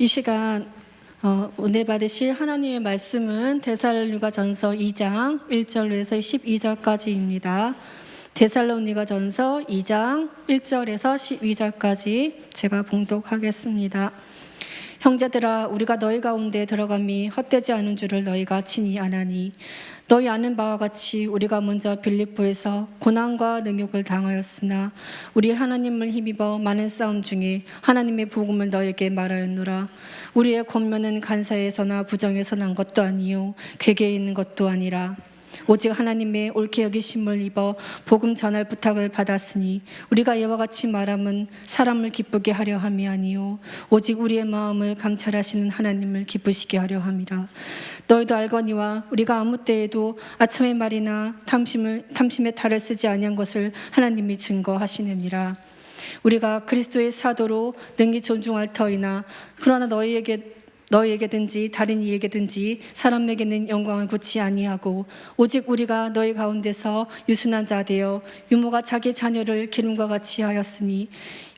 이 시간 은혜 받으실 하나님의 말씀은 데살로니가전서 2장 1절에서 12절까지입니다. 데살로니가전서 2장 1절에서 12절까지 제가 봉독하겠습니다. 형제들아, 우리가 너희 가운데 들어감이 헛되지 않은 줄을 너희가 친히 아나니, 너희 아는 바와 같이 우리가 먼저 빌립보에서 고난과 능욕을 당하였으나 우리 하나님을 힘입어 많은 싸움 중에 하나님의 복음을 너희에게 말하였노라. 우리의 권면은 간사에서나 부정에서 난 것도 아니요 괴계에 있는 것도 아니라 오직 하나님의 옳게 여기심을 입어 복음 전할 부탁을 받았으니, 우리가 이와 같이 말함은 사람을 기쁘게 하려 함이 아니요 오직 우리의 마음을 감찰하시는 하나님을 기쁘시게 하려 함이라. 너희도 알거니와 우리가 아무 때에도 아첨의 말이나 탐심의 탈을 쓰지 아니한 것을 하나님이 증거하시느니라. 우리가 그리스도의 사도로 능히 존중할 터이나, 그러나 너희에게든지 다른 이에게든지 사람에게는 영광을 굳이 아니하고, 오직 우리가 너희 가운데서 유순한 자 되어 유모가 자기 자녀를 기름과 같이 하였으니,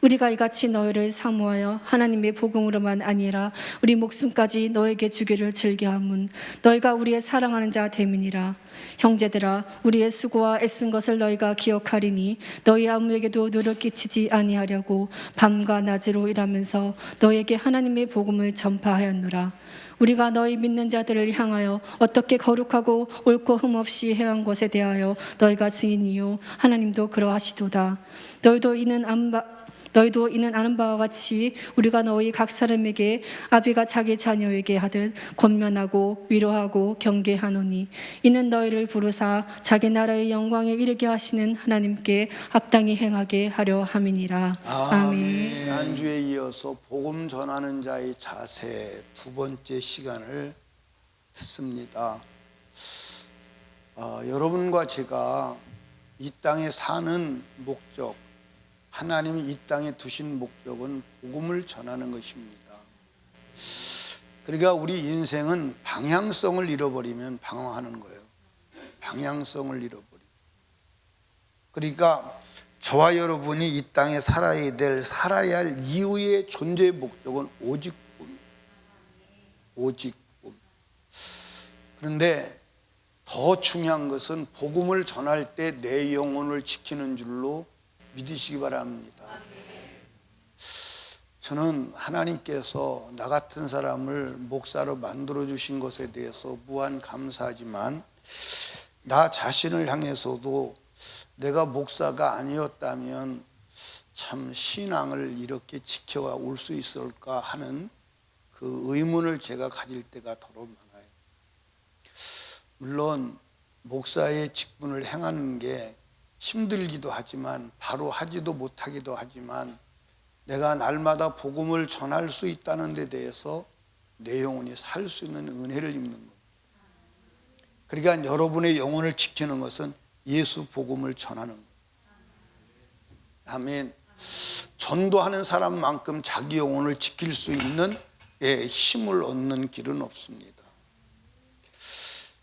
우리가 이같이 너희를 사모하여 하나님의 복음으로만 아니라 우리 목숨까지 너에게 주기를 즐겨함은 너희가 우리의 사랑하는 자 됨이니라. 형제들아, 우리의 수고와 애쓴 것을 너희가 기억하리니 너희 아무에게도 누를 끼치지 아니하려고 밤과 낮으로 일하면서 너희에게 하나님의 복음을 전파하였노라. 우리가 너희 믿는 자들을 향하여 어떻게 거룩하고 옳고 흠 없이 행한 것에 대하여 너희가 증인이요 하나님도 그러하시도다. 너희도 이는 아는 바와 같이 우리가 너희 각 사람에게 아비가 자기 자녀에게 하듯 권면하고 위로하고 경계하노니, 이는 너희를 부르사 자기 나라의 영광에 이르게 하시는 하나님께 합당히 행하게 하려 함이니라. 아멘. 지난주에 이어서 복음 전하는 자의 자세 두 번째 시간을 듣습니다. 여러분과 제가 이 땅에 사는 목적, 하나님이 이 땅에 두신 목적은 복음을 전하는 것입니다. 그러니까 우리 인생은 방향성을 잃어버리면 방황하는 거예요. 방향성을 잃어버리면. 그러니까 저와 여러분이 이 땅에 살아야 할 이유의 존재의 목적은 오직 복음이에요. 오직 복음. 그런데 더 중요한 것은 복음을 전할 때 내 영혼을 지키는 줄로 믿으시기 바랍니다. 저는 하나님께서 나 같은 사람을 목사로 만들어 주신 것에 대해서 무한 감사하지만, 나 자신을 향해서도 내가 목사가 아니었다면 참 신앙을 이렇게 지켜가 올 수 있을까 하는 그 의문을 제가 가질 때가 더러 많아요. 물론 목사의 직분을 행하는 게 힘들기도 하지만, 바로 하지도 못하기도 하지만, 내가 날마다 복음을 전할 수 있다는 데 대해서 내 영혼이 살 수 있는 은혜를 입는 겁니다. 그러니까 여러분의 영혼을 지키는 것은 예수 복음을 전하는 거예요. 아멘. 전도하는 사람만큼 자기 영혼을 지킬 수 있는 힘을 얻는 길은 없습니다.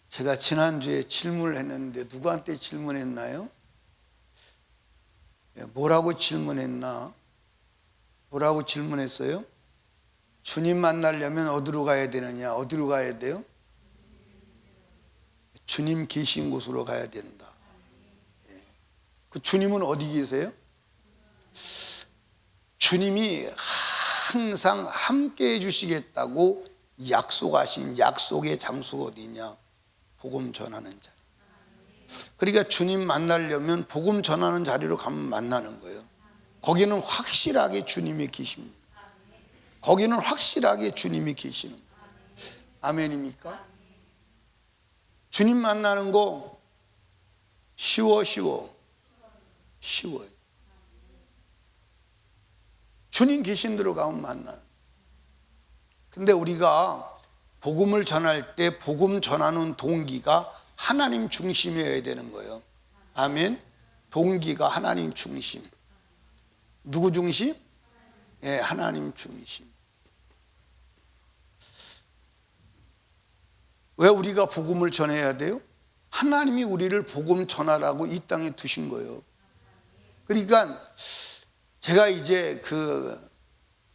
제가 지난주에 질문을 했는데 누구한테 질문했나요? 뭐라고 질문했나? 뭐라고 질문했어요? 주님 만나려면 어디로 가야 되느냐? 어디로 가야 돼요? 주님 계신 곳으로 가야 된다. 그 주님은 어디 계세요? 주님이 항상 함께 해주시겠다고 약속하신 약속의 장소가 어디냐? 복음 전하는 자리. 그러니까 주님 만나려면 복음 전하는 자리로 가면 만나는 거예요. 거기는 확실하게 주님이 계십니다. 거기는 확실하게 주님이 계시는 거예요. 아멘입니까? 주님 만나는 거 쉬워요. 주님 계신 데로 가면 만나는. 근데 우리가 복음을 전할 때 복음 전하는 동기가 하나님 중심이어야 되는 거예요. 아멘. 동기가 하나님 중심. 누구 중심? 하나님 중심. 왜 우리가 복음을 전해야 돼요? 하나님이 우리를 복음 전하라고 이 땅에 두신 거예요. 그러니까 제가 이제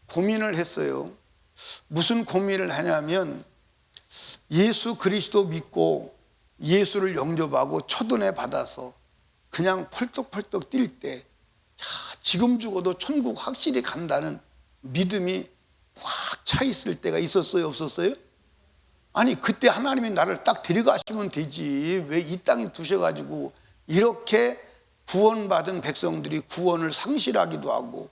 고민을 했어요. 무슨 고민을 하냐면 예수 그리스도 믿고 예수를 영접하고 첫은혜 받아서 그냥 펄떡펄떡 뛸 때 지금 죽어도 천국 확실히 간다는 믿음이 확 차 있을 때가 있었어요, 없었어요? 아니 그때 하나님이 나를 딱 데려가시면 되지 왜 이 땅에 두셔가지고 이렇게 구원받은 백성들이 구원을 상실하기도 하고,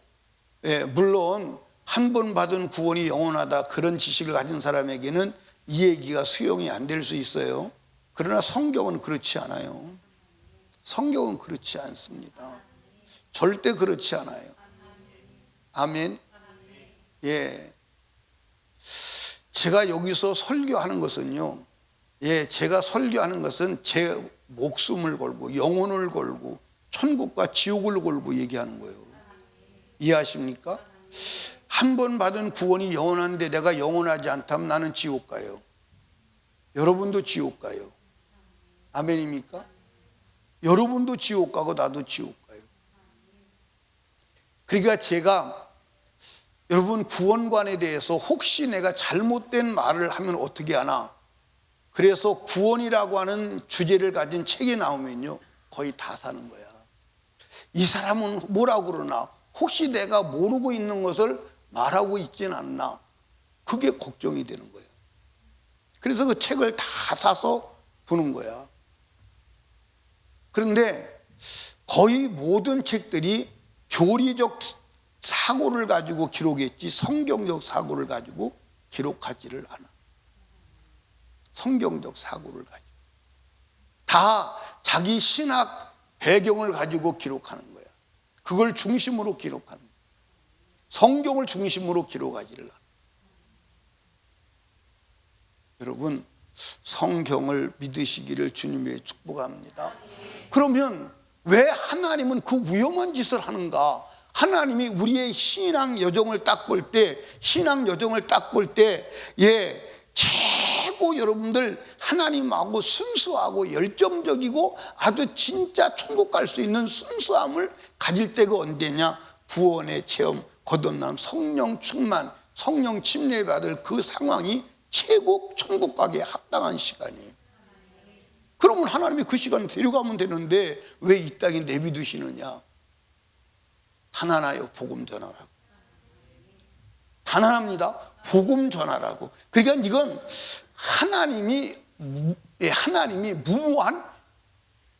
물론 한 번 받은 구원이 영원하다 그런 지식을 가진 사람에게는 이 얘기가 수용이 안 될 수 있어요. 그러나 성경은 그렇지 않아요. 성경은 그렇지 않습니다. 절대 그렇지 않아요. 아멘. 예. 제가 여기서 설교하는 것은요, 제가 설교하는 것은 제 목숨을 걸고 영혼을 걸고 천국과 지옥을 걸고 얘기하는 거예요. 이해하십니까? 한 번 받은 구원이 영원한데 내가 영원하지 않다면 나는 지옥 가요. 여러분도 지옥 가요. 아멘입니까? 여러분도 지옥 가고 나도 지옥 가요. 그러니까 제가 여러분 구원관에 대해서 혹시 내가 잘못된 말을 하면 어떻게 하나, 그래서 구원이라고 하는 주제를 가진 책이 나오면요 거의 다 사는 거야. 이 사람은 뭐라고 그러나, 혹시 내가 모르고 있는 것을 말하고 있진 않나, 그게 걱정이 되는 거예요. 그래서 그 책을 다 사서 보는 거야. 그런데 거의 모든 책들이 교리적 사고를 가지고 기록했지 성경적 사고를 가지고 기록하지를 않아. 성경적 사고를 가지고 다 자기 신학 배경을 가지고 기록하는 거야. 그걸 중심으로 기록하는 거야. 성경을 중심으로 기록하지를 않아. 여러분 성경을 믿으시기를 주님의 축복합니다. 그러면 왜 하나님은 그 위험한 짓을 하는가? 하나님이 우리의 신앙 여정을 딱 볼 때, 최고 여러분들 하나님하고 순수하고 열정적이고 아주 진짜 천국 갈 수 있는 순수함을 가질 때가 언제냐? 구원의 체험, 거듭남, 성령 충만, 성령 침례받을 그 상황이 최고 천국 가기에 합당한 시간이에요. 그러면 하나님이 그 시간에 데려가면 되는데 왜 이 땅에 내비두시느냐? 하나나요, 복음 전하라고. 가난합니다. 복음 전하라고. 그러니까 이건 하나님이 무모한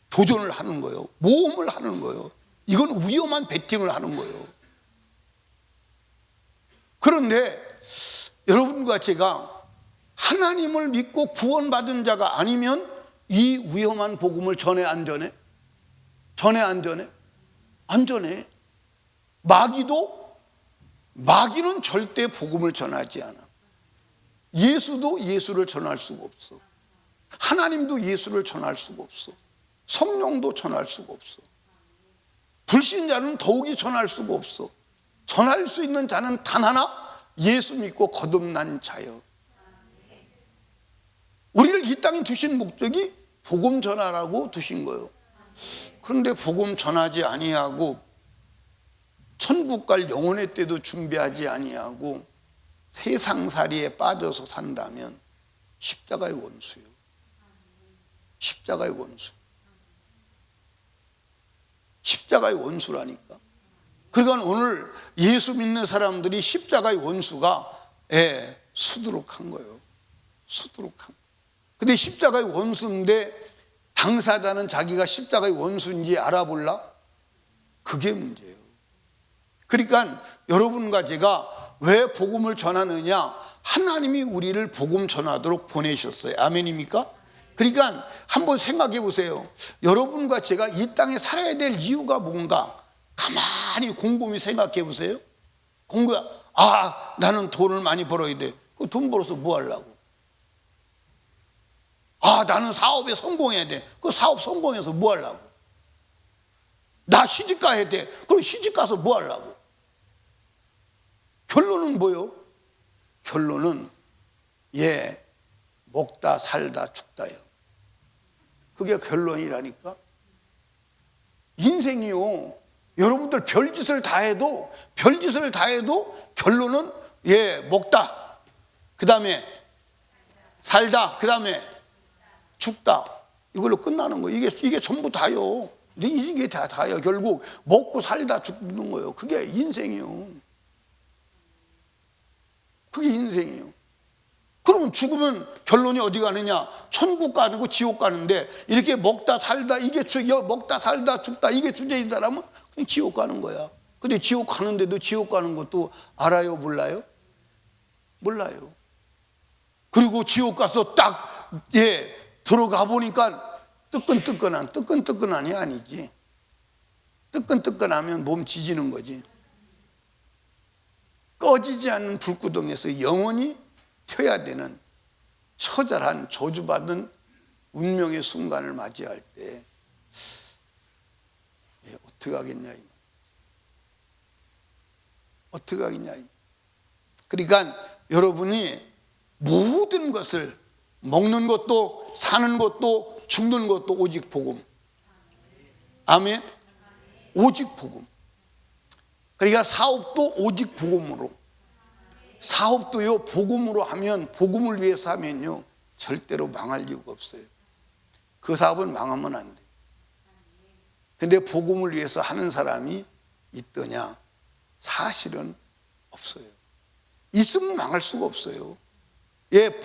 도전을 하는 거예요. 모험을 하는 거예요. 이건 위험한 배팅을 하는 거예요. 그런데 여러분과 제가 하나님을 믿고 구원받은 자가 아니면 이 위험한 복음을 전해 안 전해? 전해 안 전해? 안 전해. 마귀는 절대 복음을 전하지 않아. 예수도 예수를 전할 수가 없어. 하나님도 예수를 전할 수가 없어. 성령도 전할 수가 없어. 불신자는 더욱이 전할 수가 없어. 전할 수 있는 자는 단 하나, 예수 믿고 거듭난 자여. 우리를 이 땅에 두신 목적이 복음 전하라고 두신 거예요. 그런데 복음 전하지 아니하고 천국 갈 영혼의 때도 준비하지 아니하고 세상살이에 빠져서 산다면 십자가의 원수요. 십자가의 원수. 십자가의 원수라니까. 그러니까 오늘 예수 믿는 사람들이 십자가의 원수가 수두룩한 거예요. 수두룩한 거예요. 근데 십자가의 원수인데 당사자는 자기가 십자가의 원수인지 알아볼라? 그게 문제예요. 그러니까 여러분과 제가 왜 복음을 전하느냐? 하나님이 우리를 복음 전하도록 보내셨어요. 아멘입니까? 그러니까 한번 생각해 보세요. 여러분과 제가 이 땅에 살아야 될 이유가 뭔가 가만히 곰곰이 생각해 보세요. 나는 돈을 많이 벌어야 돼. 그 돈 벌어서 뭐 하려고? 나는 사업에 성공해야 돼. 그 사업 성공해서 뭐 하려고? 나 시집 가야 돼. 그럼 시집 가서 뭐 하려고? 결론은 뭐요? 결론은 먹다 살다 죽다요. 그게 결론이라니까. 인생이요, 여러분들 별짓을 다 해도 결론은 먹다 그 다음에 살다, 그 다음에 죽다. 이걸로 끝나는 거예요. 이게 전부 다요. 이게 다요. 결국 먹고 살다 죽는 거예요. 그게 인생이에요. 그게 인생이에요. 그러면 죽으면 결론이 어디 가느냐? 천국 가는 거, 지옥 가는데, 이렇게 먹다 살다 먹다 살다 죽다 이게 주제인 사람은 그냥 지옥 가는 거야. 근데 지옥 가는데도 지옥 가는 것도 알아요, 몰라요? 몰라요. 그리고 지옥 가서 딱 들어가 보니까 뜨끈뜨끈하니 아니지. 뜨끈뜨끈하면 몸 지지는 거지. 꺼지지 않는 불구덩이에서 영원히 튀어야 되는 처절한 저주받은 운명의 순간을 맞이할 때 어떻게 하겠냐, 어떻게 하겠냐. 그러니까 여러분이 모든 것을, 먹는 것도 사는 것도 죽는 것도 오직 복음. 아멘. 오직 복음. 그러니까 사업도 오직 복음으로. 사업도요, 복음으로 하면, 복음을 위해서 하면요, 절대로 망할 이유가 없어요. 그 사업은 망하면 안 돼. 근데 복음을 위해서 하는 사람이 있더냐? 사실은 없어요. 있으면 망할 수가 없어요.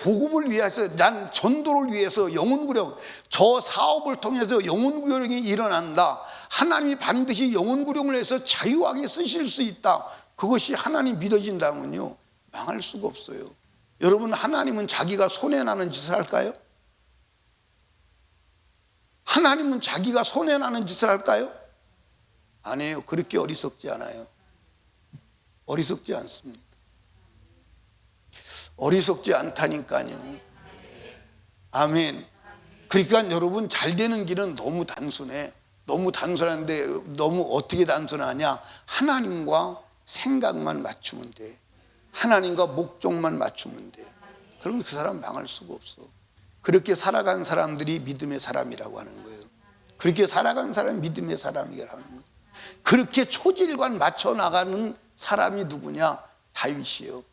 복음을 위해서, 난 전도를 위해서 영혼구령, 저 사업을 통해서 영혼구령이 일어난다. 하나님이 반드시 영혼구령을 해서 자유하게 쓰실 수 있다. 그것이 하나님 믿어진다면요, 망할 수가 없어요. 여러분, 하나님은 자기가 손해나는 짓을 할까요? 하나님은 자기가 손해나는 짓을 할까요? 안 해요. 그렇게 어리석지 않아요. 어리석지 않습니다. 어리석지 않다니까요. 아멘. 그러니까 여러분, 잘 되는 길은 너무 단순해. 너무 단순한데, 너무 어떻게 단순하냐? 하나님과 생각만 맞추면 돼. 하나님과 목적만 맞추면 돼. 그러면 그 사람 망할 수가 없어. 그렇게 살아간 사람들이 믿음의 사람이라고 하는 거예요. 그렇게 살아간 사람이 믿음의 사람이라고 하는 거예요. 그렇게 초질관 맞춰 나가는 사람이 누구냐? 다윗이요.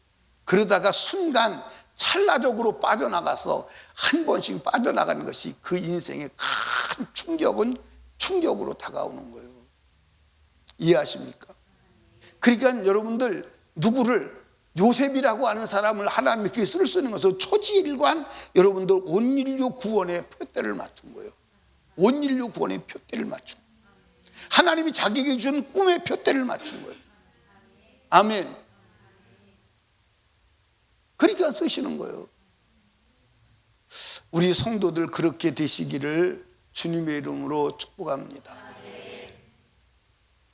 그러다가 순간 찰나적으로 빠져나가서 한 번씩 빠져나가는 것이 그 인생의 큰 충격으로 다가오는 거예요. 이해하십니까? 그러니까 여러분들, 누구를, 요셉이라고 하는 사람을 하나님께 쓸 수 있는 것은 초지일관, 여러분들 온 인류 구원의 표대를 맞춘 거예요. 온 인류 구원의 표대를 맞춘 거예요. 하나님이 자기에게 준 꿈의 표대를 맞춘 거예요. 아멘. 그러니까 쓰시는 거예요. 우리 성도들 그렇게 되시기를 주님의 이름으로 축복합니다.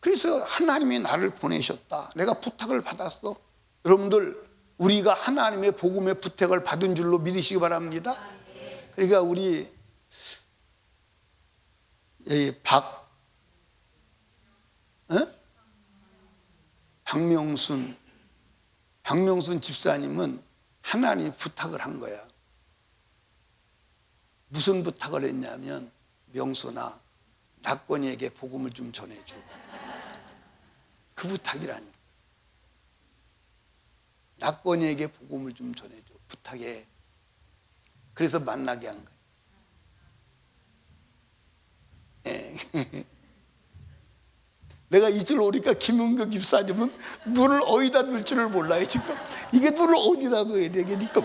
그래서 하나님이 나를 보내셨다. 내가 부탁을 받았어. 여러분들, 우리가 하나님의 복음의 부탁을 받은 줄로 믿으시기 바랍니다. 그러니까 우리 박명순 집사님은 하나님이 부탁을 한 거야. 무슨 부탁을 했냐면, 명순아, 낙건이에게 복음을 좀 전해줘. 그 부탁이라니. 낙건이에게 복음을 좀 전해줘. 부탁해. 그래서 만나게 한 거야. 내가 이절 오니까 김은경 집사님은 눈을 어디다 둘 줄을 몰라요, 지금. 이게 눈을 어디다 둬야 되겠니까.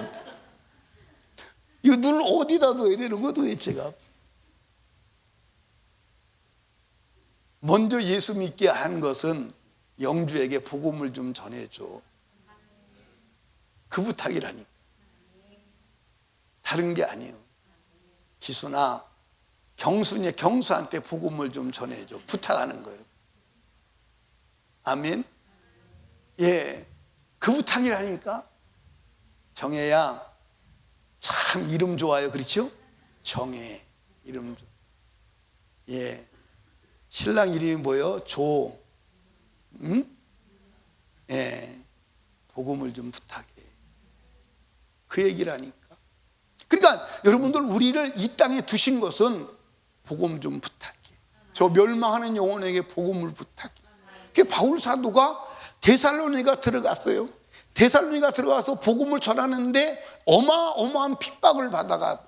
이거 눈을 어디다 둬야 되는 거 도대체가. 먼저 예수 믿게 한 것은 영주에게 복음을 좀 전해줘. 그 부탁이라니까. 다른 게 아니에요. 기수나 경수한테 복음을 좀 전해줘. 부탁하는 거예요. 아멘. 그 부탁이라니까. 정혜야, 참 이름 좋아요. 그렇죠? 정혜, 이름 좋아. 신랑 이름이 뭐예요? 복음을 좀 부탁해. 그 얘기라니까. 그러니까 여러분들, 우리를 이 땅에 두신 것은 복음 좀 부탁해. 저 멸망하는 영혼에게 복음을 부탁해. 그 바울 사도가 데살로니가 들어갔어요. 데살로니가 들어가서 복음을 전하는데 어마어마한 핍박을 받아가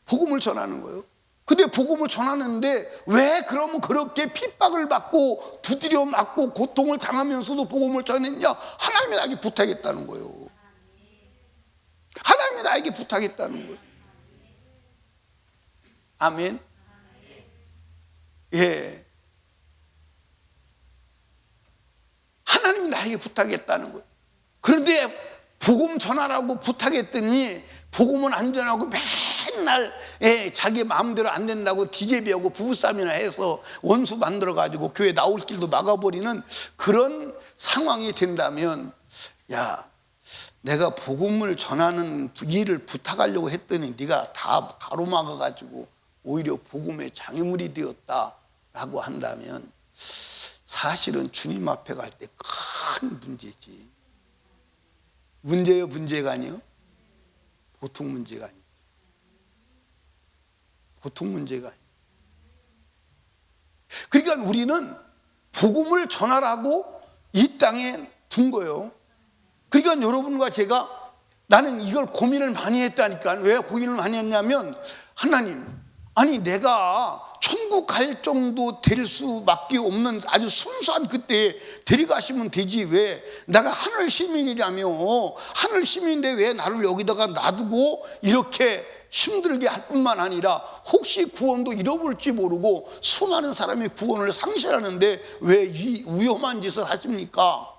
복음을 전하는 거예요. 근데 복음을 전하는데 왜 그러면 그렇게 핍박을 받고 두드려 맞고 고통을 당하면서도 복음을 전했냐? 하나님이 나에게 부탁했다는 거예요. 하나님이 나에게 부탁했다는 거예요. 아멘. 예. 하나님이 나에게 부탁했다는 거예요. 그런데 복음 전하라고 부탁했더니 복음은 안 전하고 맨날 자기 마음대로 안 된다고 디제비하고 부부싸움이나 해서 원수 만들어가지고 교회 나올 길도 막아버리는 그런 상황이 된다면, 야, 내가 복음을 전하는 일을 부탁하려고 했더니 네가 다 가로막아가지고 오히려 복음의 장애물이 되었다라고 한다면 사실은 주님 앞에 갈 때 큰 문제지. 문제요, 문제가 아니요? 보통 문제가 아니에요. 보통 문제가 아니에요. 그러니까 우리는 복음을 전하라고 이 땅에 둔 거예요. 그러니까 여러분과 제가 나는 이걸 고민을 많이 했다니까. 왜 고민을 많이 했냐면, 하나님, 아니 내가 천국 갈 정도 될 수밖에 없는 아주 순수한 그때에 데려가시면 되지, 왜 내가 하늘 시민이라며, 하늘 시민인데 왜 나를 여기다가 놔두고 이렇게 힘들게 할 뿐만 아니라 혹시 구원도 잃어볼지 모르고 수많은 사람이 구원을 상실하는데 왜 이 위험한 짓을 하십니까?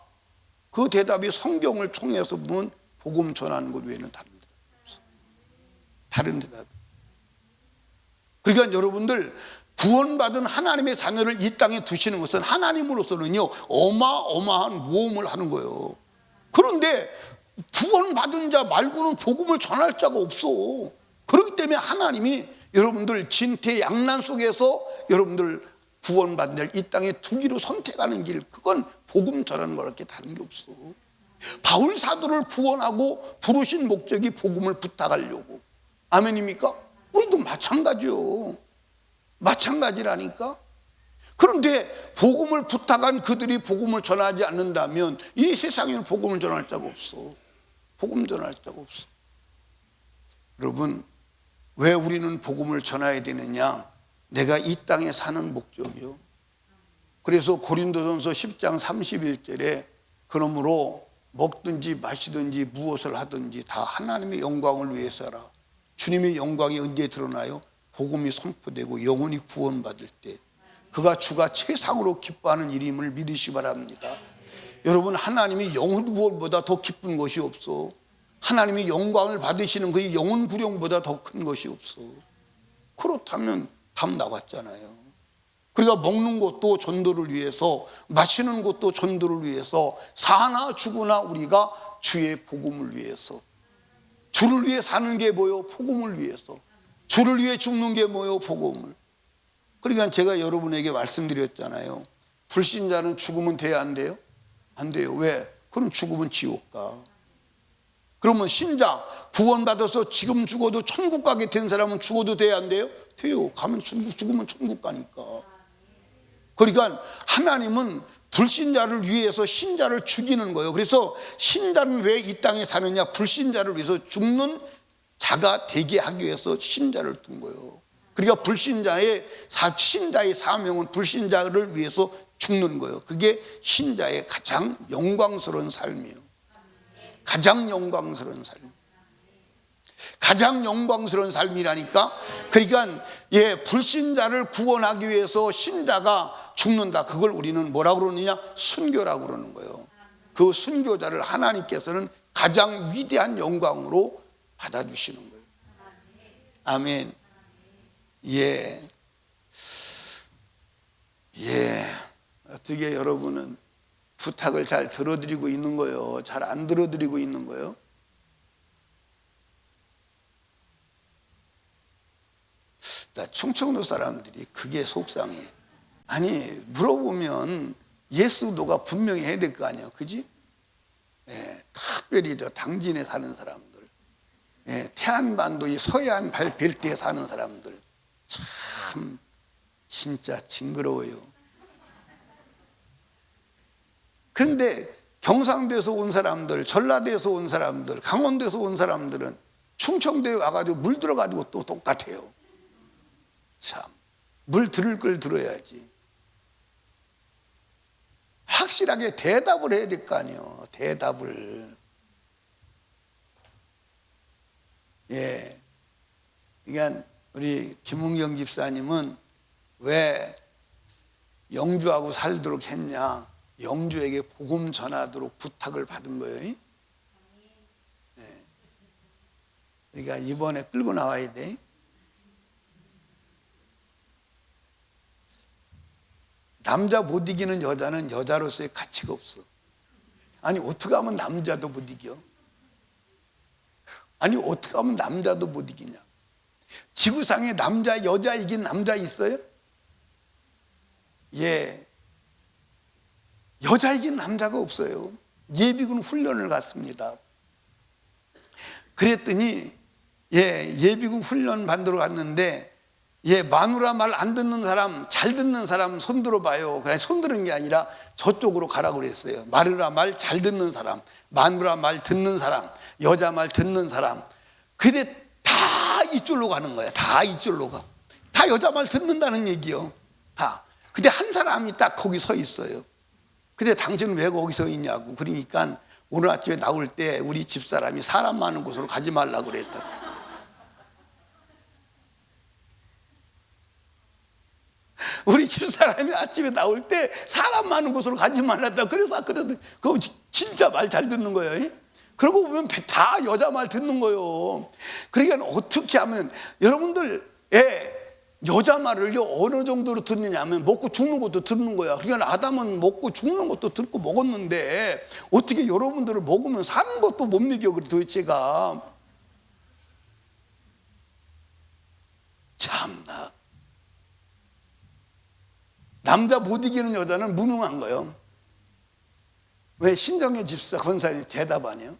그 대답이 성경을 통해서 보면 복음 전하는 것 외에는 다른 대답이 없어요. 다른 대답이. 그러니까 여러분들, 구원받은 하나님의 자녀를 이 땅에 두시는 것은 하나님으로서는요 어마어마한 모험을 하는 거예요. 그런데 구원받은 자 말고는 복음을 전할 자가 없어. 그렇기 때문에 하나님이 여러분들 진퇴양난 속에서 여러분들 구원받은 자를 이 땅에 두기로 선택하는 길, 그건 복음 전하는 거랄게 다른 게 없어. 바울 사도를 구원하고 부르신 목적이 복음을 부탁하려고. 아멘입니까? 우리도 마찬가지요. 마찬가지라니까. 그런데 복음을 부탁한 그들이 복음을 전하지 않는다면 이 세상에는 복음을 전할 자가 없어. 복음 전할 자가 없어. 여러분, 왜 우리는 복음을 전해야 되느냐? 내가 이 땅에 사는 목적이요. 그래서 고린도전서 10장 31절에 그러므로 먹든지 마시든지 무엇을 하든지 다 하나님의 영광을 위해서라. 주님의 영광이 언제 드러나요? 복음이 선포되고 영혼이 구원받을 때, 그가 주가 최상으로 기뻐하는 일임을 믿으시 바랍니다. 여러분, 하나님이 영혼 구원보다 더 기쁜 것이 없어. 하나님이 영광을 받으시는 그 영혼 구령보다 더 큰 것이 없어. 그렇다면 답 나왔잖아요. 그러니까 먹는 것도 전도를 위해서, 마시는 것도 전도를 위해서, 사나 죽으나 우리가 주의 복음을 위해서. 주를 위해 사는 게 뭐요? 복음을 위해서. 주를 위해 죽는 게 뭐요? 복음을. 그러니까 제가 여러분에게 말씀드렸잖아요. 불신자는 죽으면 돼야 안 돼요? 안 돼요. 왜? 그럼 죽으면 지옥 가. 그러면 신자 구원받아서 지금 죽어도 천국 가게 된 사람은 죽어도 돼야 안 돼요? 돼요. 가면 죽으면 천국 가니까. 그러니까 하나님은 불신자를 위해서 신자를 죽이는 거예요. 그래서 신자는 왜 이 땅에 사느냐? 불신자를 위해서 죽는 자가 되게 하기 위해서 신자를 둔 거예요. 그러니까 신자의 사명은 불신자를 위해서 죽는 거예요. 그게 신자의 가장 영광스러운 삶이에요. 가장 영광스러운 삶. 가장 영광스러운 삶이라니까. 그러니까 불신자를 구원하기 위해서 신자가 죽는다. 그걸 우리는 뭐라고 그러느냐? 순교라고 그러는 거예요. 그 순교자를 하나님께서는 가장 위대한 영광으로 받아주시는 거예요. 아멘. 예. 어떻게 여러분은 부탁을 잘 들어드리고 있는 거예요? 잘 안 들어드리고 있는 거예요? 충청도 사람들이 그게 속상해. 아니, 물어보면 예수도가 분명히 해야 될 거 아니에요. 그지? 특별히 당진에 사는 사람들, 태안반도 이 서해안 벨트에 사는 사람들, 참 진짜 징그러워요. 그런데 경상도에서 온 사람들, 전라도에서 온 사람들, 강원도에서 온 사람들은 충청도에 와가지고 물 들어가지고 또 똑같아요. 참, 물 들을 걸 들어야지. 확실하게 대답을 해야 될 거 아니에요. 대답을. 예. 그러니까 우리 김웅경 집사님은 왜 영주하고 살도록 했냐? 영주에게 복음 전하도록 부탁을 받은 거예요. 네. 그러니까 이번에 끌고 나와야 돼. 남자 못 이기는 여자는 여자로서의 가치가 없어. 아니 어떻게 하면 남자도 못 이겨? 아니 어떻게 하면 남자도 못 이기냐? 지구상에 남자 여자 이긴 남자 있어요? 예. 여자 이긴 남자가 없어요. 예비군 훈련을 갔습니다. 그랬더니 예비군 훈련 받으러 갔는데 마누라 말 안 듣는 사람, 잘 듣는 사람 손 들어봐요. 그냥 손 드는 게 아니라 저쪽으로 가라고 그랬어요. 마누라 말 잘 듣는 사람, 마누라 말 듣는 사람, 여자 말 듣는 사람. 근데 다 이쪽으로 가는 거야. 다 이쪽으로 가. 다 여자 말 듣는다는 얘기요. 다. 근데 한 사람이 딱 거기 서 있어요. 근데 당신은 왜 거기 서 있냐고. 그러니까 오늘 아침에 나올 때 우리 집사람이 사람 많은 곳으로 가지 말라고 그랬다. 우리 집사람이 아침에 나올 때 사람 많은 곳으로 가지 말랐다. 그래서 그거 진짜 말 잘 듣는 거예요. 그러고 보면 다 여자 말 듣는 거예요. 그러니까 어떻게 하면 여러분들 여자 말을요 어느 정도로 듣느냐 하면 먹고 죽는 것도 듣는 거야. 그러니까 아담은 먹고 죽는 것도 듣고 먹었는데 어떻게 여러분들을 먹으면 사는 것도 못 먹여. 그래 도대체가 참나. 남자 못 이기는 여자는 무능한 거예요. 왜 신정의 집사 권사님 대답 아니에요?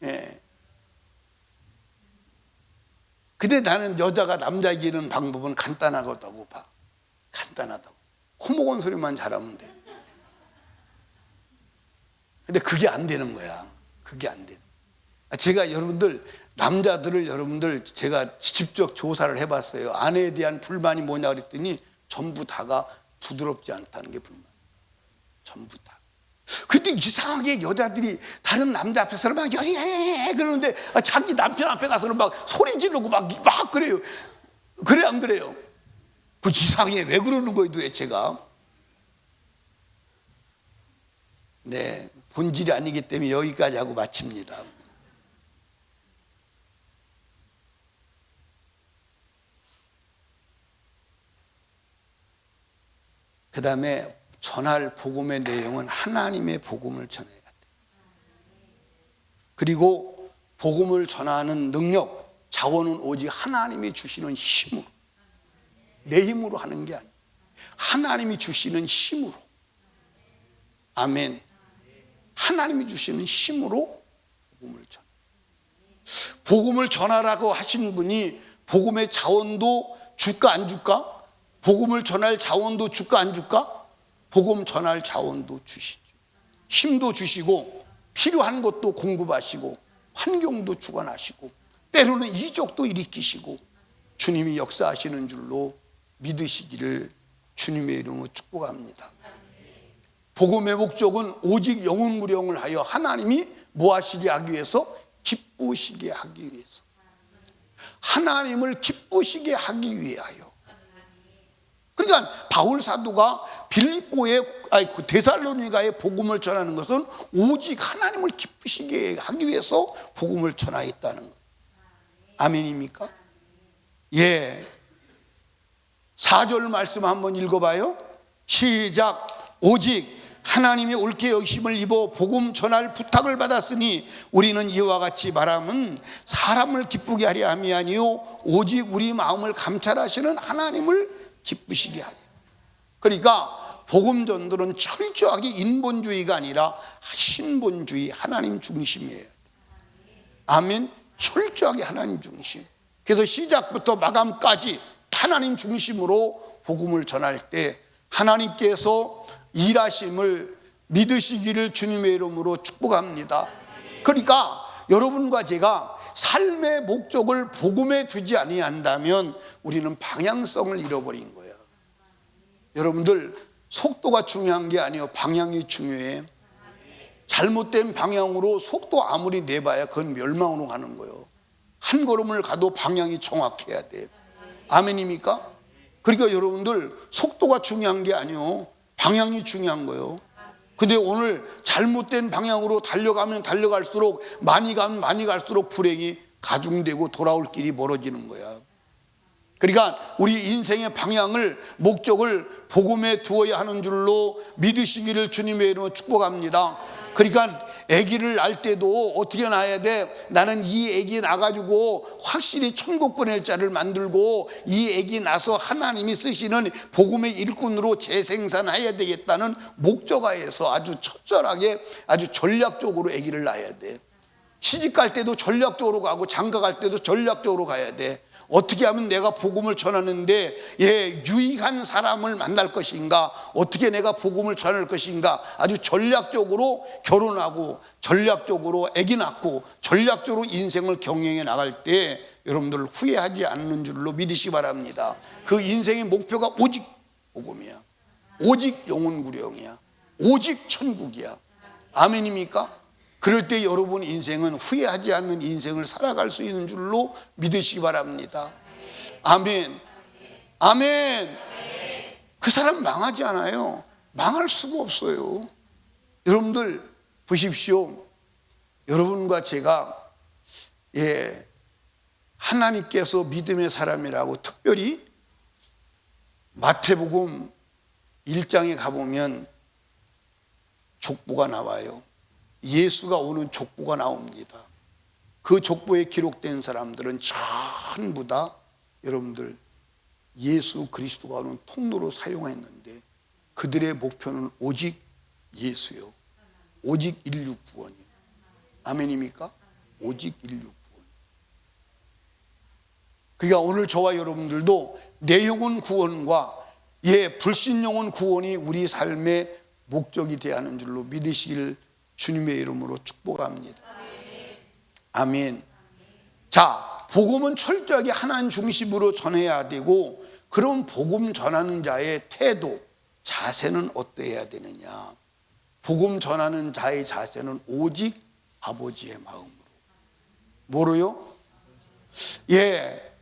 예. 근데 나는 여자가 남자 이기는 방법은 간단하다고 봐. 간단하다고. 코먹은 소리만 잘하면 돼. 근데 그게 안 되는 거야. 그게 안 돼. 제가 여러분들 남자들을 여러분들 제가 직접 조사를 해봤어요. 아내에 대한 불만이 뭐냐 그랬더니 전부 다가 부드럽지 않다는 게 불만. 전부 다. 근데 이상하게 여자들이 다른 남자 앞에서는 막 여리해 그러는데 자기 남편 앞에 가서는 막 소리 지르고 막 그래요. 그래 안 그래요? 그 이상해. 왜 그러는 거예요 도대체가? 네, 본질이 아니기 때문에 여기까지 하고 마칩니다. 그 다음에 전할 복음의 내용은 하나님의 복음을 전해야 돼. 그리고 복음을 전하는 능력, 자원은 오직 하나님이 주시는 힘으로, 내 힘으로 하는 게 아니에요. 하나님이 주시는 힘으로. 아멘. 하나님이 주시는 힘으로 복음을 전해. 복음을 전하라고 하신 분이 복음의 자원도 줄까 안 줄까? 복음을 전할 자원도 줄까 안 줄까? 복음 전할 자원도 주시죠. 힘도 주시고 필요한 것도 공급하시고 환경도 주관하시고 때로는 이적도 일으키시고 주님이 역사하시는 줄로 믿으시기를 주님의 이름으로 축복합니다. 복음의 목적은 오직 영혼무령을 하여 하나님이 뭐하시게 하기 위해서? 기쁘시게 하기 위해서. 하나님을 기쁘시게 하기 위하여. 그러니까 바울 사도가 데살로니가의 복음을 전하는 것은 오직 하나님을 기쁘시게 하기 위해서 복음을 전하였다는 거예요. 아멘입니까? 예. 4절 말씀 한번 읽어봐요. 시작. 오직 하나님이 옳게 여기심을 입어 복음 전할 부탁을 받았으니 우리는 이와 같이 말하면 사람을 기쁘게 하려 함이 아니요 오직 우리 마음을 감찰하시는 하나님을 기쁘시게 하려. 그러니까 복음 전도는 철저하게 인본주의가 아니라 신본주의, 하나님 중심이에요. 아멘. 철저하게 하나님 중심. 그래서 시작부터 마감까지 하나님 중심으로 복음을 전할 때 하나님께서 일하심을 믿으시기를 주님의 이름으로 축복합니다. 그러니까 여러분과 제가 삶의 목적을 복음에 두지 아니한다면 우리는 방향성을 잃어버린 거예요. 여러분들, 속도가 중요한 게 아니에요. 방향이 중요해. 잘못된 방향으로 속도 아무리 내봐야 그건 멸망으로 가는 거예요. 한 걸음을 가도 방향이 정확해야 돼. 아멘입니까? 그러니까 여러분들, 속도가 중요한 게 아니에요. 방향이 중요한 거예요. 근데 오늘 잘못된 방향으로 달려가면 달려갈수록, 많이 가면 많이 갈수록 불행이 가중되고 돌아올 길이 멀어지는 거야. 그러니까 우리 인생의 방향을, 목적을 복음에 두어야 하는 줄로 믿으시기를 주님의 이름으로 축복합니다. 그러니까 아기를 낳을 때도 어떻게 낳아야 돼? 나는 이 아기 낳아가지고 확실히 천국 보낼 자를 만들고, 이 아기 낳아서 하나님이 쓰시는 복음의 일꾼으로 재생산해야 되겠다는 목적하에서 아주 처절하게, 아주 전략적으로 아기를 낳아야 돼. 시집 갈 때도 전략적으로 가고, 장가 갈 때도 전략적으로 가야 돼. 어떻게 하면 내가 복음을 전하는데 유익한 사람을 만날 것인가, 어떻게 내가 복음을 전할 것인가, 아주 전략적으로 결혼하고, 전략적으로 아기 낳고, 전략적으로 인생을 경영해 나갈 때 여러분들 후회하지 않는 줄로 믿으시기 바랍니다. 그 인생의 목표가 오직 복음이야. 오직 영혼 구령이야. 오직 천국이야. 아멘입니까? 그럴 때 여러분 인생은 후회하지 않는 인생을 살아갈 수 있는 줄로 믿으시기 바랍니다. 아멘. 아멘. 그 사람 망하지 않아요. 망할 수가 없어요. 여러분들 보십시오. 여러분과 제가 하나님께서 믿음의 사람이라고, 특별히 마태복음 1장에 가보면 족보가 나와요. 예수가 오는 족보가 나옵니다. 그 족보에 기록된 사람들은 전부 다 여러분들 예수 그리스도가 오는 통로로 사용했는데, 그들의 목표는 오직 예수요. 오직 인류 구원이요. 아멘입니까? 오직 인류 구원. 그러니까 오늘 저와 여러분들도 내 영혼 구원과 불신 영혼 구원이 우리 삶의 목적이 되어야 하는 줄로 믿으시길 주님의 이름으로 축복합니다. 아멘. 자, 복음은 철저하게 하나님 중심으로 전해야 되고, 그럼 복음 전하는 자의 태도, 자세는 어떠해야 되느냐? 복음 전하는 자의 자세는 오직 아버지의 마음으로. 뭐로요?